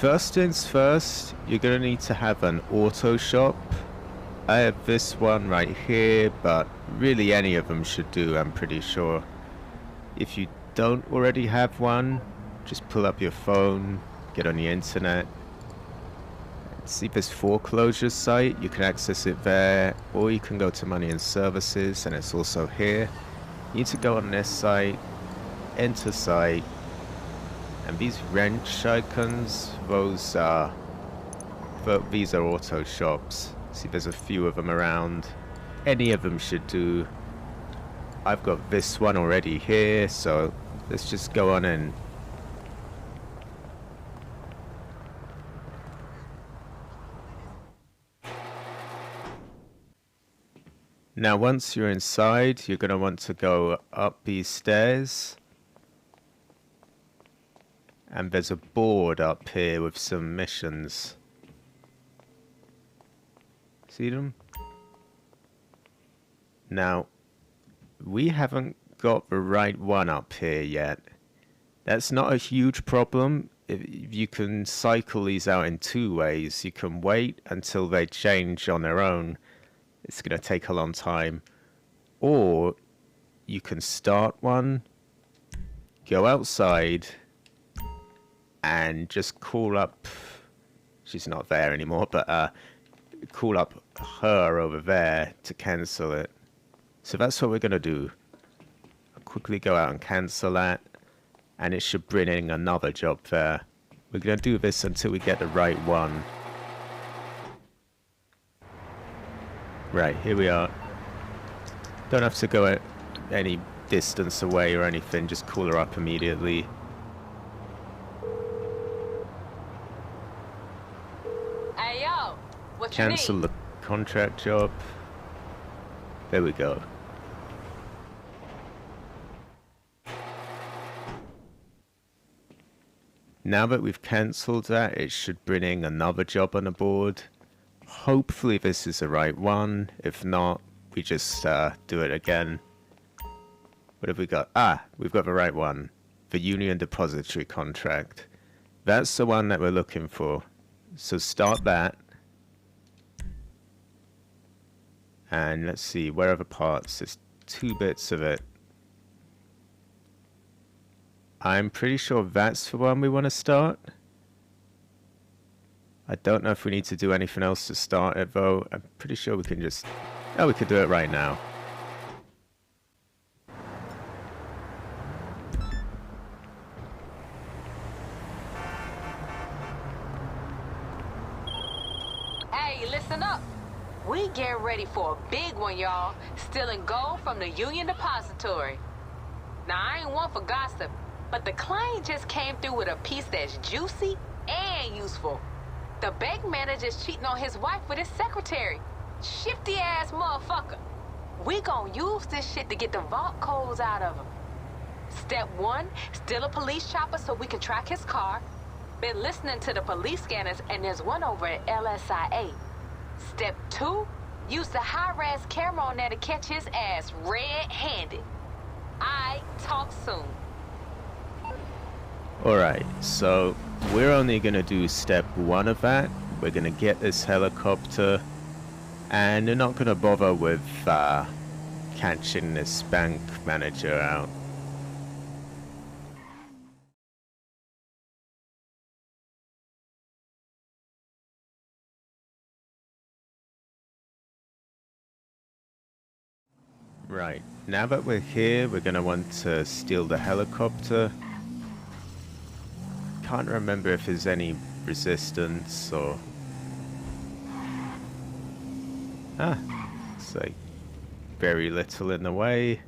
First things first, you're gonna need to have an auto shop. I have this one right here, but really any of them should do, I'm pretty sure. If you don't already have one, just pull up your phone, get on the internet, see this foreclosure site. You can access it there, or you can go to Money and Services, and it's also here. You need to go on this site, enter site, and these wrench icons, these are auto shops. See, there's a few of them around. Any of them should do. I've got this one already here, so let's just go on in. Now once you're inside, you're going to want to go up these stairs. And there's a board up here with some missions. See them? Now, we haven't got the right one up here yet. That's not a huge problem. If you can cycle these out in two ways. You can wait until they change on their own. It's going to take a long time. Or you can start one, go outside, and just call up, she's not there anymore, but call up her over there to cancel it. So that's what we're going to do. I'll quickly go out and cancel that, and it should bring in another job there. We're going to do this until we get the right one. Right, here we are. Don't have to go at any distance away or anything, just call her up immediately. Hey yo, what Cancel you need? the contract job. There we go. Now that we've cancelled that, it should bring in another job on the board. Hopefully this is the right one. If not, we just do it again. What have we got? Ah, we've got the right one. The Union Depository contract. That's the one that we're looking for. So start that. And let's see, where are the parts? There's 2 bits of it. I'm pretty sure that's the one we want to start. I don't know if we need to do anything else to start it though. I'm pretty sure we can just... Oh, we could do it right now. Hey, listen up. We getting ready for a big one, y'all. Stealing gold from the Union Depository. Now, I ain't one for gossip, but the client just came through with a piece that's juicy and useful. The bank manager's cheating on his wife with his secretary. Shifty ass motherfucker. We gon' use this shit to get the vault codes out of him. Step 1, steal a police chopper so we can track his car. Been listening to the police scanners and there's one over at LSIA. Step 2, use the high-res camera on there to catch his ass red-handed. Aight, talk soon. Alright, so we're only going to do step 1 of that. We're going to get this helicopter, and they're not going to bother with catching this bank manager out. Right, now that we're here, we're going to want to steal the helicopter. Can't remember if there's any resistance or... Ah, it's like very little in the way.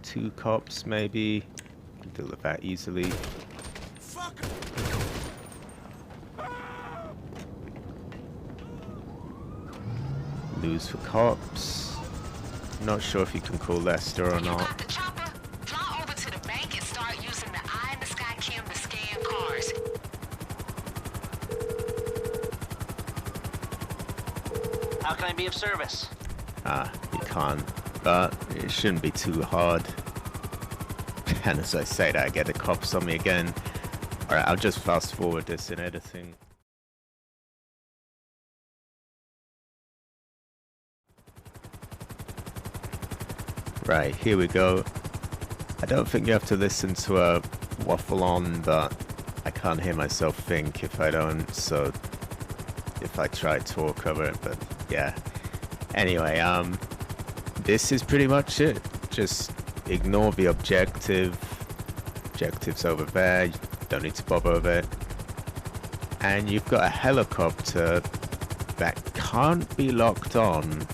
2 cops maybe. Can deal with that easily. Lose for cops. Not sure if you can call Lester or not. Got the chopper? Fly over to the bank and start using the eye in the sky cam to scan cars. How can I be of service? Ah, you can't. But it shouldn't be too hard. And as I say that, I get the cops on me again. Alright, I'll just fast forward this in editing. Right, here we go. I don't think you have to listen to a waffle on, but I can't hear myself think if I don't, so if I try to talk over it, but yeah. Anyway, this is pretty much it. Just ignore the objective. Objective's over there, you don't need to bother with it. And you've got a helicopter that can't be locked on,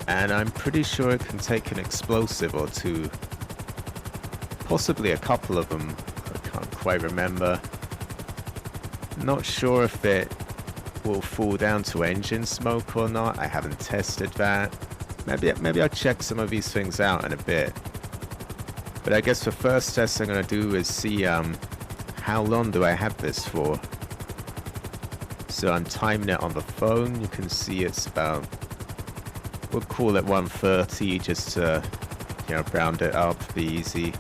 and I'm pretty sure it can take an explosive or two. Possibly a couple of them, I can't quite remember. Not sure if it will fall down to engine smoke or not, I haven't tested that. Maybe I'll check some of these things out in a bit. But I guess the first test I'm going to do is see how long do I have this for. So I'm timing it on the phone, you can see it's about, we'll call it 1:30 just to, you know, round it up, be easy.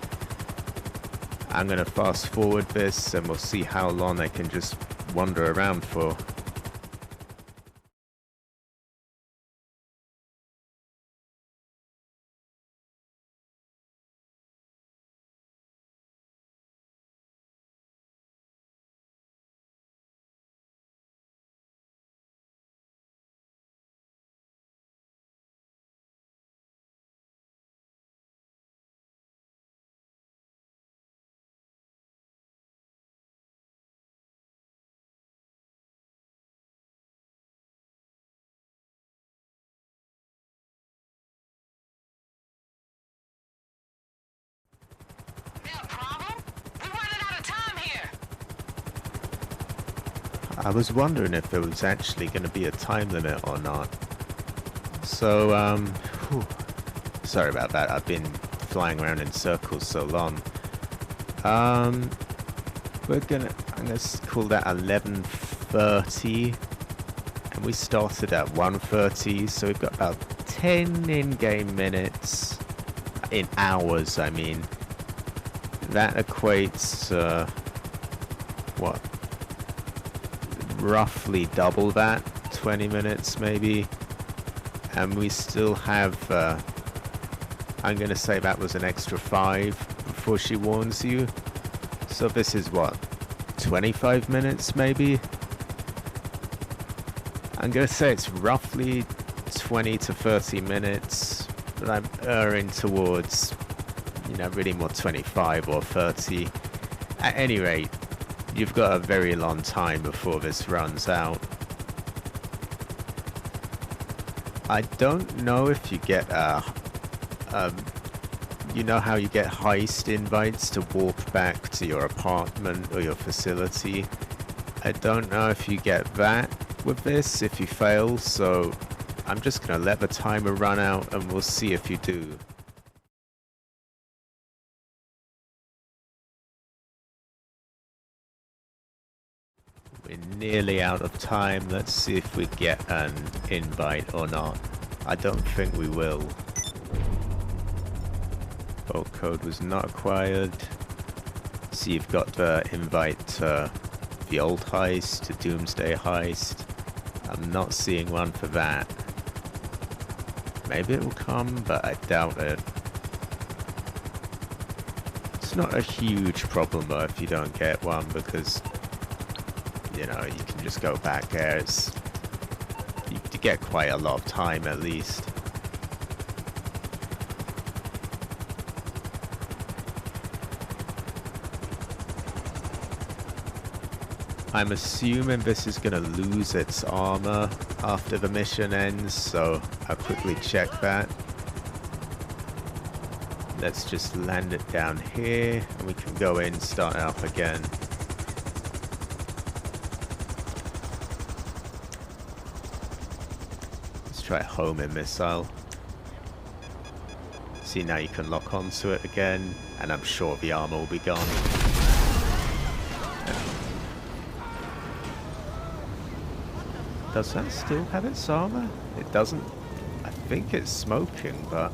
I'm going to fast forward this and we'll see how long I can just wander around for. I was wondering if there was actually going to be a time limit or not. So, sorry about that. I've been flying around in circles so long. I'm gonna call that 11:30, and we started at 1:30, so we've got about 10 in-game minutes, in hours, I mean. That equates to what? Roughly double that, 20 minutes maybe, and we still have I'm gonna say that was an extra 5 before she warns you, so this is what, 25 minutes maybe. I'm gonna say it's roughly 20 to 30 minutes, but I'm erring towards, you know, really more 25 or 30. At any rate, you've got a very long time before this runs out. I don't know if you get you know how you get heist invites to warp back to your apartment or your facility? I don't know if you get that with this if you fail, so I'm just gonna let the timer run out and we'll see if you do. We're nearly out of time. Let's see if we get an invite or not. I don't think we will. Vault code was not acquired. So you've got the invite to the old heist, to Doomsday heist. I'm not seeing one for that. Maybe it will come, but I doubt it. It's not a huge problem though if you don't get one, because you know, you can just go back there. You get quite a lot of time at least. I'm assuming this is going to lose its armor after the mission ends, so I'll quickly check that. Let's just land it down here, and we can go in, start it up again. Try homing missile. See, now you can lock onto it again, and I'm sure the armor will be gone. Does that still have its armor? It doesn't. I think it's smoking, but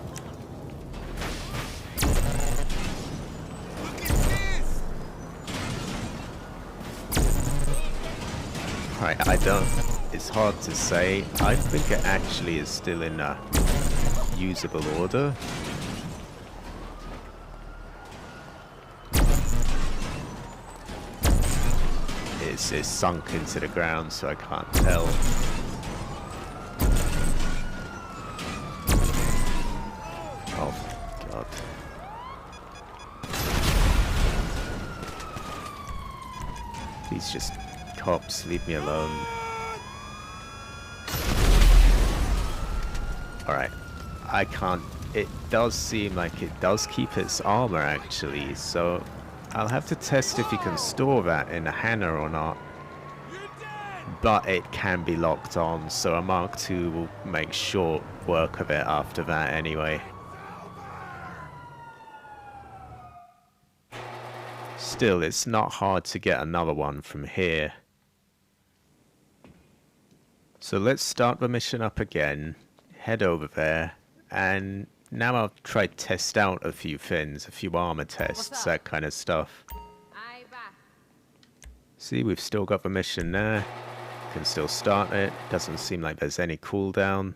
Right, I don't... It's hard to say. I think it actually is still in a usable order. It's sunk into the ground, so I can't tell. Oh, God. Please just... Cops, leave me alone. Alright. I can't... It does seem like it does keep its armor, actually, so... I'll have to test if you can store that in a hangar or not. But it can be locked on, so a Mark II will make short work of it after that anyway. Still, it's not hard to get another one from here. So let's start the mission up again, head over there, and now I'll try to test out a few things, a few armor tests, that kind of stuff. See, we've still got the mission there. Can still start it. Doesn't seem like there's any cooldown.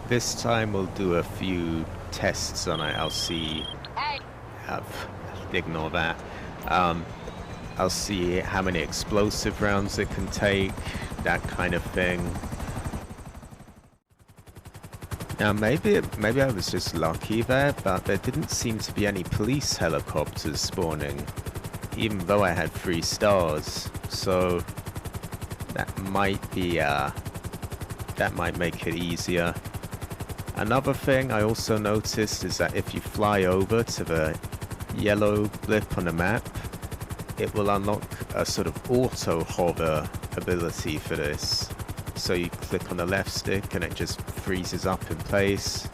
This time we'll do a few tests on it. I'll see... ignore that. I'll see how many explosive rounds it can take, that kind of thing. Now maybe I was just lucky there, but there didn't seem to be any police helicopters spawning, even though I had 3 stars. So that might be that might make it easier. Another thing I also noticed is that if you fly over to the yellow blip on the map, it will unlock a sort of auto hover ability for this. So you click on the left stick and it just freezes up in place.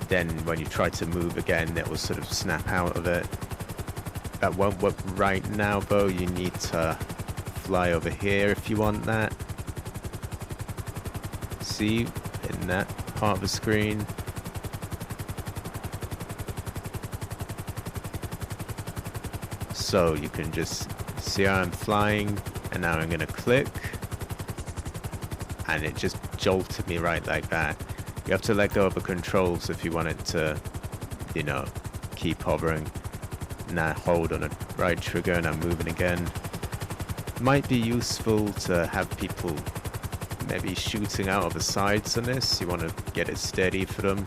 Then when you try to move again, it will sort of snap out of it. That won't work right now though. You need to fly over here if you want that. See, in that part of the screen. So you can just see how I'm flying, and now I'm going to click, and it just jolted me right like that. You have to let go of the controls if you want it to, you know, keep hovering. Now hold on the right trigger and I'm moving again. Might be useful to have people maybe shooting out of the sides on this. You want to get it steady for them.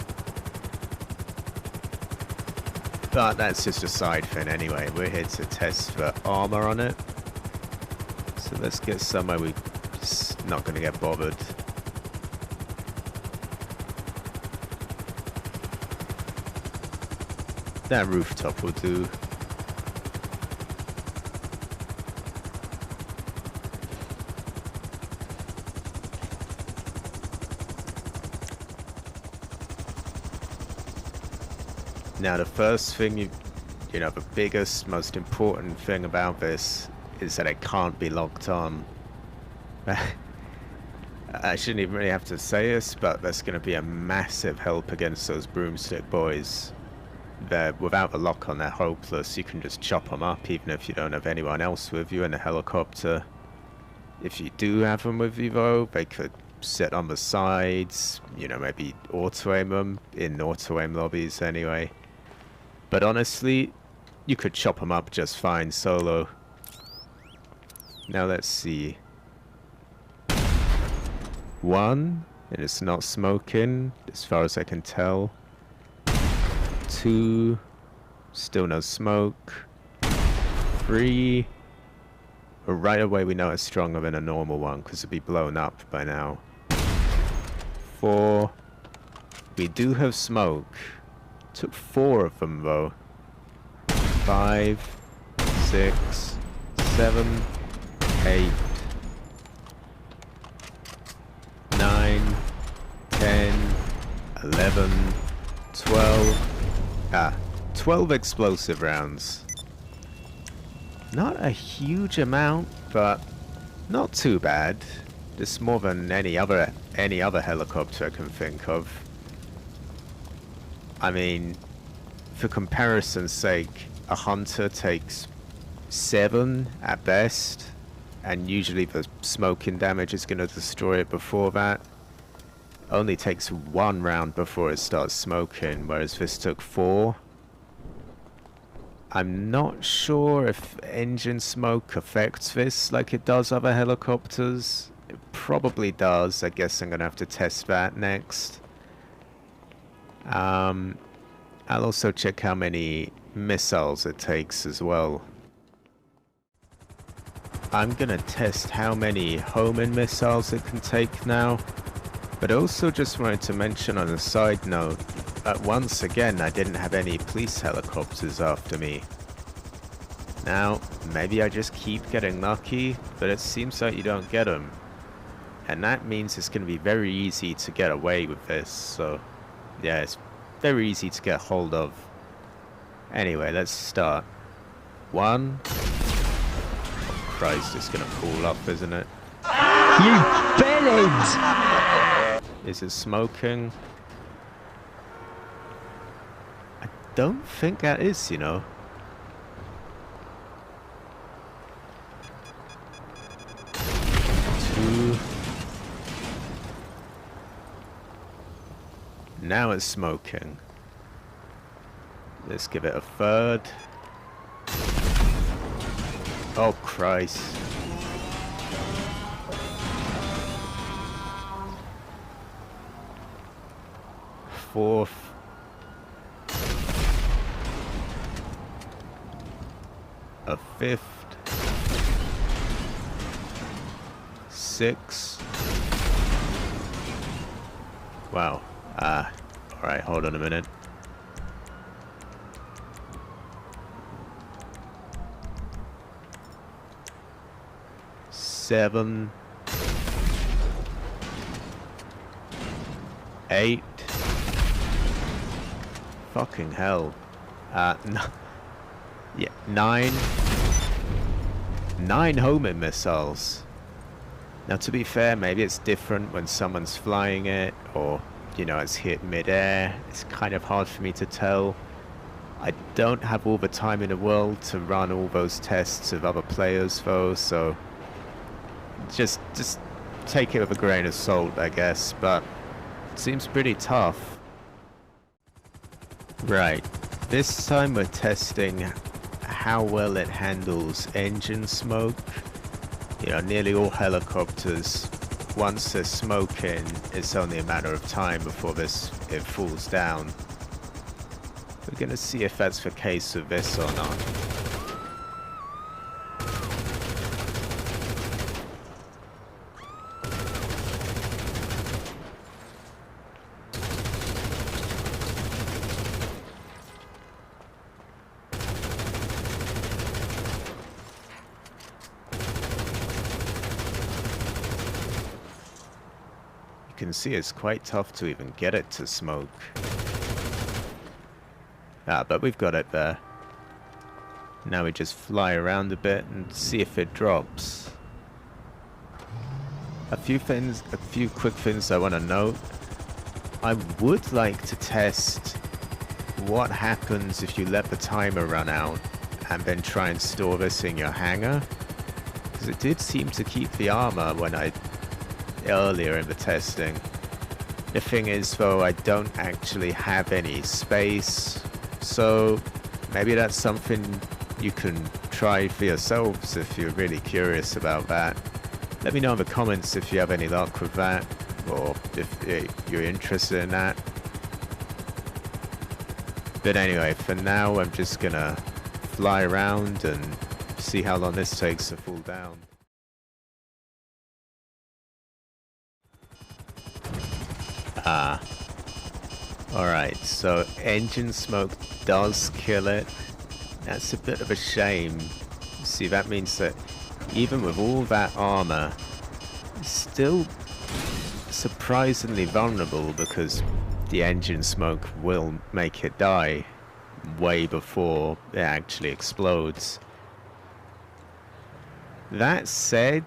But that's just a side thing anyway. We're here to test the armor on it. So let's get somewhere we're just not going to get bothered. That rooftop will do. Now the first thing you know, the biggest, most important thing about this is that it can't be locked on. I shouldn't even really have to say this, but that's going to be a massive help against those broomstick boys. Without the lock on, they're hopeless. You can just chop them up even if you don't have anyone else with you in a helicopter. If you do have them with you though, they could sit on the sides, you know, maybe auto-aim them in auto-aim lobbies anyway. But honestly, you could chop them up just fine solo. Now let's see. 1, and it's not smoking as far as I can tell. 2, still no smoke. 3, well, right away we know it's stronger than a normal one because it'd be blown up by now. 4, we do have smoke. Took 4 of them though. 5, 6, 7, 8, 9, 10, 11, 12. 12 explosive rounds. Not a huge amount, but not too bad. It's more than any other helicopter I can think of. I mean, for comparison's sake, a hunter takes 7 at best, and usually the smoking damage is going to destroy it before that. Only takes 1 round before it starts smoking, whereas this took 4. I'm not sure if engine smoke affects this like it does other helicopters. It probably does. I guess I'm going to have to test that next. I'll also check how many missiles it takes as well. I'm going to test how many homing missiles it can take now. But also just wanted to mention on a side note, once again I didn't have any police helicopters after me. Now, maybe I just keep getting lucky, but it seems like you don't get them. And that means it's going to be very easy to get away with this, so yeah, it's very easy to get hold of. Anyway, let's start. 1. Oh Christ, it's going to pull up, isn't it? You bellend! Is it smoking? I don't think that is, you know. Two. Now it's smoking. Let's give it a 3rd. Oh Christ. 4th. A 5th. 6. Wow. Alright, hold on a minute. 7. 8. Fucking hell. No. Yeah, 9. 9 homing missiles. Now to be fair, maybe it's different when someone's flying it, or, you know, it's hit mid-air. It's kind of hard for me to tell. I don't have all the time in the world to run all those tests of other players though, so just take it with a grain of salt, I guess, but it seems pretty tough. Right, this time we're testing how well it handles engine smoke. You know, nearly all helicopters, once they're smoking, it's only a matter of time before it falls down. We're gonna see if that's the case with this or not. You can see it's quite tough to even get it to smoke. But we've got it there. Now we just fly around a bit and see if it drops. A few quick things I want to note. I would like to test what happens if you let the timer run out and then try and store this in your hangar. Because it did seem to keep the armor when earlier in the testing. The thing is though, I don't actually have any space, so maybe that's something you can try for yourselves if you're really curious about that. Let me know in the comments if you have any luck with that, or if you're interested in that. But anyway, for now I'm just gonna fly around and see how long this takes to fall down. Alright, so engine smoke does kill it. That's a bit of a shame. See, that means that even with all that armor, it's still surprisingly vulnerable because the engine smoke will make it die way before it actually explodes. That said,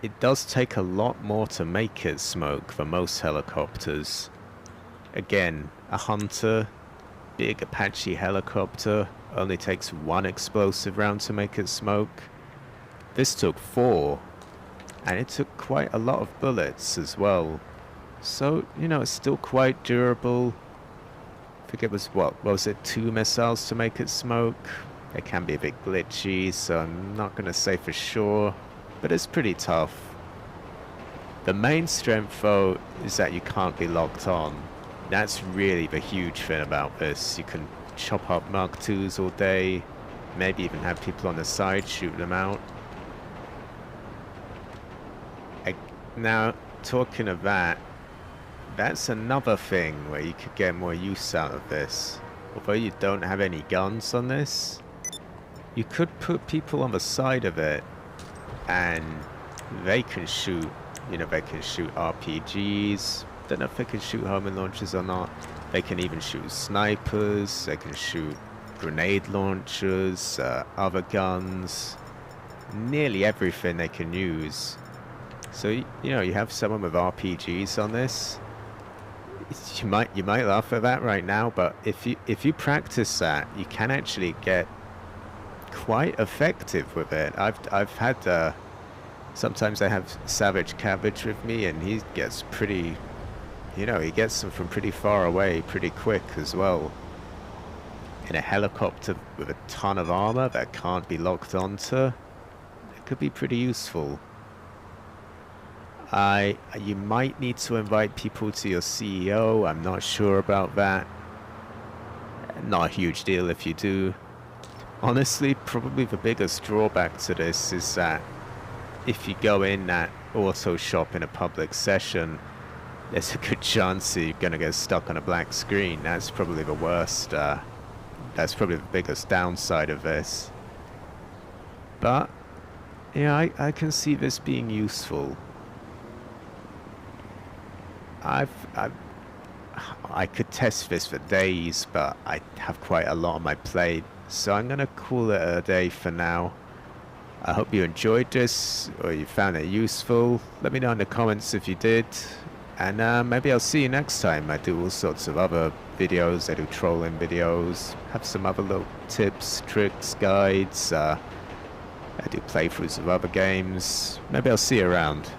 it does take a lot more to make it smoke than most helicopters. Again, a hunter, big Apache helicopter only takes 1 explosive round to make it smoke. This took 4, and it took quite a lot of bullets as well. So, you know, it's still quite durable. I think it was, what was it, 2 missiles to make it smoke? It can be a bit glitchy, so I'm not going to say for sure, but it's pretty tough. The main strength, though, is that you can't be locked on. That's really the huge thing about this. You can chop up Mark IIs all day, maybe even have people on the side shoot them out. Now, talking of that, that's another thing where you could get more use out of this. Although you don't have any guns on this, you could put people on the side of it and they can shoot, you know, they can shoot RPGs. Don't know if they can shoot homing launchers or not. They can even shoot snipers, they can shoot grenade launchers, other guns, nearly everything they can use. So, you know, you have someone with RPGs on this. You might laugh at that right now, but if you practice that, you can actually get quite effective with it. I've had sometimes I have Savage Cabbage with me, and he gets pretty, you know, he gets them from pretty far away pretty quick as well. In a helicopter with a ton of armor that can't be locked onto, it could be pretty useful. You might need to invite people to your CEO. I'm not sure about that. Not a huge deal if you do. Honestly, probably the biggest drawback to this is that if you go in that auto shop in a public session, there's a good chance that you're going to get stuck on a black screen. That's probably the worst. That's probably the biggest downside of this. But, yeah, I can see this being useful. I could test this for days, but I have quite a lot on my plate, so I'm gonna call it a day for now. I hope you enjoyed this, or you found it useful. Let me know in the comments if you did, and maybe I'll see you next time. I do all sorts of other videos. I do trolling videos, have some other little tips, tricks, guides. I do playthroughs of other games. Maybe I'll see you around.